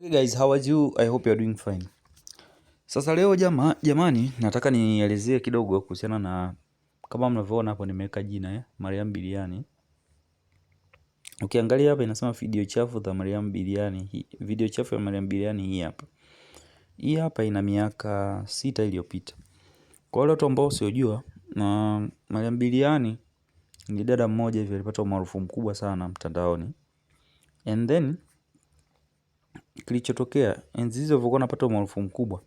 Hey guys, how are you? I hope you are doing fine. Sasa leo jamani, nataka nielezee kidogo kuhusiana na, kama mnavyoona hapo nimeweka jina Mariam Biliani. Ukiangalia hapa inasema video chafu za Mariam Biliani. Video chafu ya Mariam Biliani hii hapa. Hii hapa ina miaka 6 iliyopita. Kwa wale watu ambao siojua, na Mariam Biliani ni dada mmoja hivi alipata umaarufu mkubwa sana mtandaoni. And then kilichotokea enzi hizo alivyokuwa anapata umaarufu mkubwa,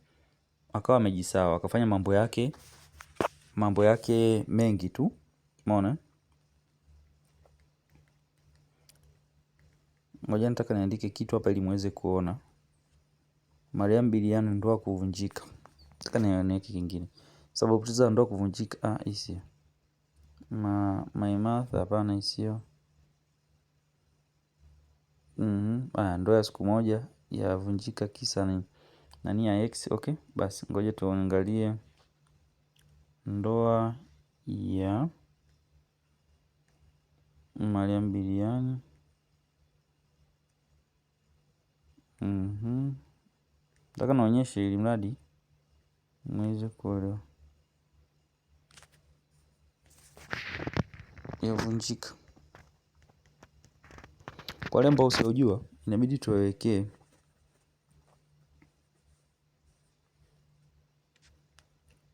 akawa amejisahau, akafanya mambo yake mengi tu. Umeona? Ngoja nataka niandike kitu hapa ili muweze kuona. Mariam Biliani ndoa kuvunjika. Nataka niandike kingine. Sababu za ndoa kuvunjika, hisi. Maimartha hapana hisio. Ndoa ya siku moja yavunjika kisa ni nani ya ex. Okay, basi ngoja tuangalie ndoa ya Mariam Biliani. Nataka naonyeshe ili mradi mweze kuelewa. Yavunjika. Kwa wale ambao usiojua, inabidi tuwawekee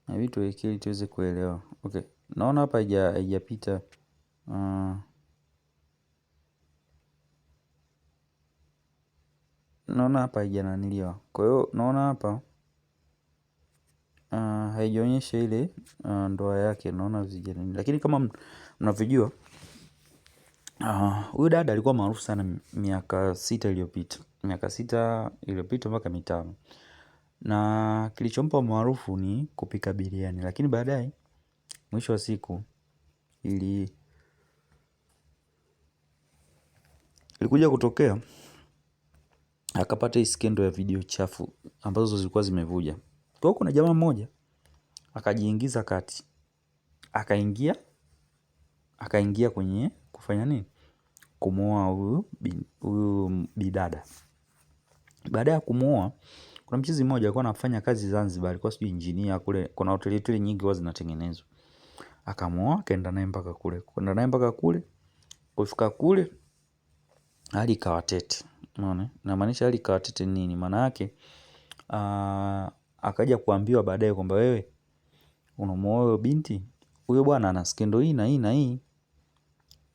ili tuweze kuelewa. Okay, naona hapa haijapita. Naona hapa haijananiliwa. Kwa hiyo naona hapa haijaonyesha ile ndoa yake, naona zijananiliwa. Lakini kama mnavyojua, huyu dada alikuwa maarufu sana miaka 6 iliyopita. Miaka 6 iliyopita mpaka 5. Na kilichompa maarufu ni kupika biriani. Lakini baadaye mwisho wa siku ilikuja kutokea akapata hii skendo ya video chafu ambazo zilikuwa zimevuja. Kwa hiyo kuna jamaa mmoja akajiingiza kati. Akaingia kwenye kufanya nini? Kumuoa huyu bidada. Baada ya kumuoa, kuna mchizi mmoja alikuwa anafanya kazi Zanzibar, alikuwa sijui engineer kule, kuna hoteli nyingi huwa zinatengenezwa. Akamuoa, akaenda naye mpaka kule. Kufika kule hali ikawa tete. Unaona? Inamaanisha hali ikawa tete nini? Maana yake akaja kuambiwa baadaye kwamba wewe unamuoa huyo binti, huyo bwana ana skendo hii na hii na hii.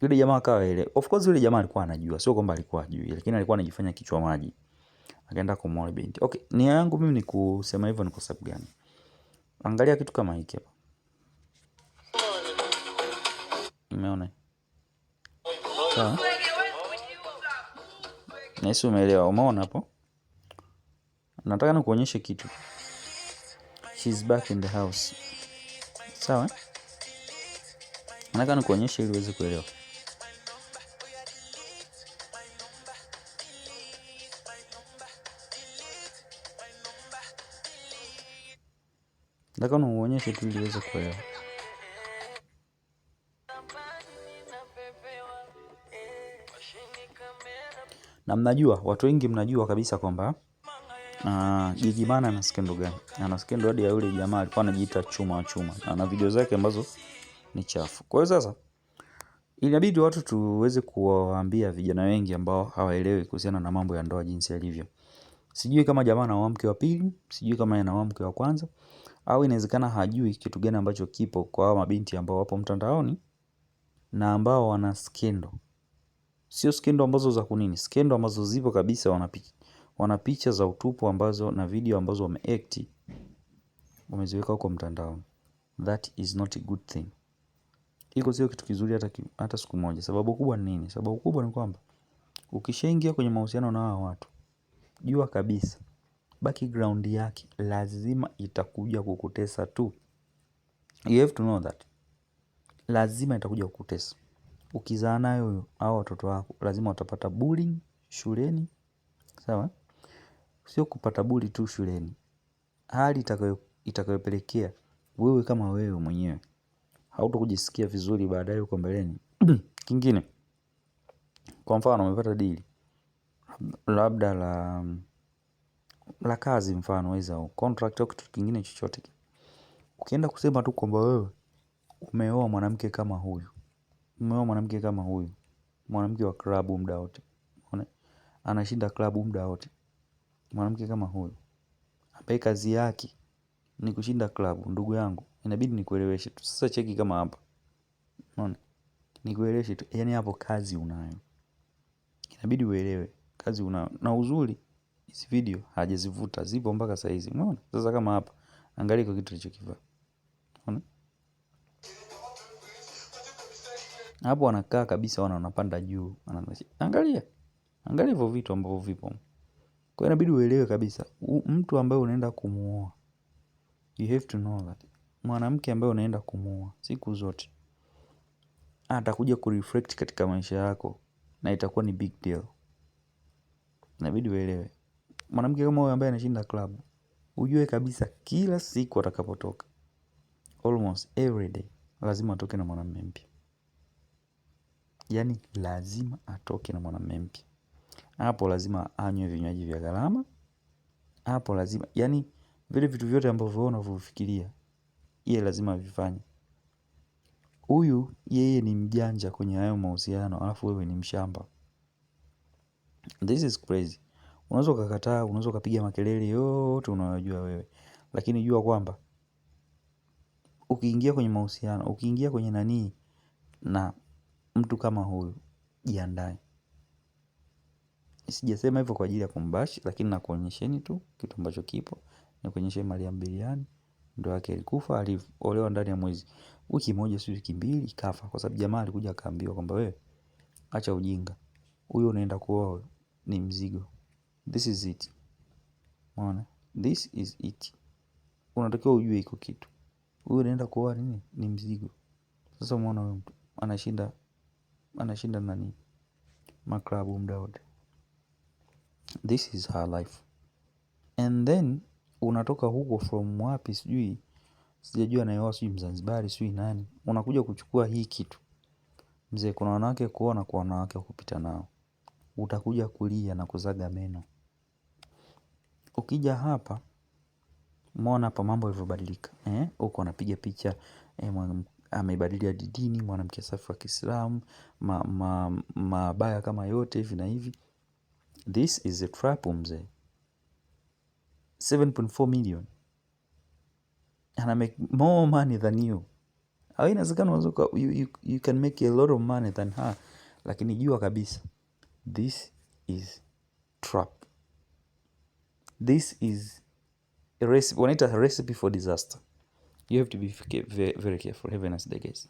Yule jamaa akawa ile. Of course yule jamaa alikuwa anajua, sio kwamba alikuwa hajui, lakini alikuwa anajifanya kichwa maji. Akaenda kumuoa binti. Okay, nia yangu mimi ni kusema hivyo ni kwa sababu gani? Angalia kitu kama hiki hapa. Umeona? Sawa? Nahisi umeelewa. Umeona hapo? Nataka nikuonyeshe kitu. She's back in the house. Sawa? Nataka nikuonyeshe ili uweze kuelewa. Nataka nikuonyeshe tu ili uweze kuelewa. Na mnajua, watu wengi mnajua kabisa kwamba Gigy Money ana skendo gani? Ana skendo hadi ya yule jamaa alikuwa anajiita Chuma. Na ana video zake ambazo ni chafu. Kwa hiyo sasa inabidi watu tuweze kuwaambia vijana wengi ambao hawaelewi kuhusiana na mambo ya ndoa jinsi yalivyo. Sijui kama jamaa anaoa mke wa pili, sijui kama anaoa mke wa kwanza, au inawezekana hajui kitu gani ambacho kipo kwa hao mabinti ambao wapo mtandaoni na ambao wana skendo. Sio skendo ambazo za kunini, skendo ambazo zipo kabisa, wana picha za utupu ambazo na video ambazo wameact, wameziweka huko mtandaoni. That is not a good thing. Hiko sio kitu kizuri hata siku moja. Sababu kubwa ni nini? Sababu kubwa ni kwamba ukishaingia kwenye mahusiano na hao watu, jua kabisa background yake lazima itakuja kukutesa tu. You have to know that. Lazima itakuja kukutesa. Ukizaa nayo hao watoto wako, lazima utapata bullying shuleni. Sawa? Sio kupata bully tu shuleni. Hali itakayopelekea wewe kama wewe mwenyewe hautakujisikia vizuri baadaye huko mbeleni. Kingine, kwa mfano umepata deal labda la la kazi, mfano weza contract au kitu kingine chochote. Ukienda kusema tu kwamba wewe umeoa mwanamke kama huyu, umeoa mwanamke kama huyu, mwanamke wa klabu muda wote, anashinda klabu muda wote, mwanamke kama huyu ambaye kazi yake ni kushinda klabu, ndugu yangu, inabidi nikueleweshe tu. Sasa cheki kama hapa, unaona, nikueleweshe tu, yani hapo kazi unayo, inabidi uelewe kazi unayo. Na uzuri hizi video hajazivuta, zipo mpaka saa hizi, unaona. Sasa kama hapa, angalia kwa kitu alichokivaa, unaona hapo, wanakaa kabisa, wanapanda juu, angalia hivyo vitu ambavyo vipo. Kwa hiyo inabidi uelewe kabisa, mtu ambaye unaenda kumuoa, you have to know that mwanamke ambaye unaenda kumuoa siku zote atakuja kureflect katika maisha yako na itakuwa ni big deal. Inabidi uelewe mwanamke kama huyo ambaye anashinda club, ujue kabisa kila siku atakapotoka, almost every day, lazima atoke na mwanamume mpya. Yani lazima atoke na mwanamume mpya. Hapo lazima anywe vinywaji vya gharama. Hapo lazima, yani vile vitu vyote ambavyo unavyofikiria, yeye lazima avifanye. Huyu yeye ni mjanja kwenye hayo mahusiano, alafu wewe ni mshamba. This is crazy. Unaweza ukakataa, unaweza ukapiga makelele yote unayojua wewe, lakini jua kwamba ukiingia kwenye mahusiano, ukiingia kwenye nani na mtu kama huyu, jiandae. Sijasema hivyo kwa ajili ya kumbashi, lakini nakuonyesheni tu kitu ambacho kipo. Nakuonyesheni Mariam Biriani, ndoa yake ilikufa, aliolewa ndani ya wiki moja, si wiki mbili, kafa kwa sababu jamaa alikuja akaambiwa kwamba wewe acha ujinga, huyo unaenda kuoa ni mzigo. This is it. Unaona? This is it. Unatakiwa ujue iko kitu. Huyo unaenda kuoa nini? Ni mzigo. Sasa umeona huyo mtu anashinda nani? Maklabu muda wote. This is her life. And then unatoka huko from wapi sijui. Sijajua anayeoa sijui Mzanzibari sijui nani. Unakuja kuchukua hii kitu. Mzee, kuna wanawake kuoa na kuna wanawake kupita nao. Utakuja kulia na kuzaga meno. Ukija hapa, umeona hapa mambo yalivyobadilika. Huko anapiga picha, amebadilia dini, mwanamke safi wa Kiislamu, mabaya kama yote hivi na hivi. This is a trap mzee. 7.4 million. And I make more money than you. Hawa inawezekana you can make a lot of money than her. Lakini jua kabisa, this is trap. This is a recipe, wanaita recipe for disaster. You have to be very careful. Have a nice day, guys.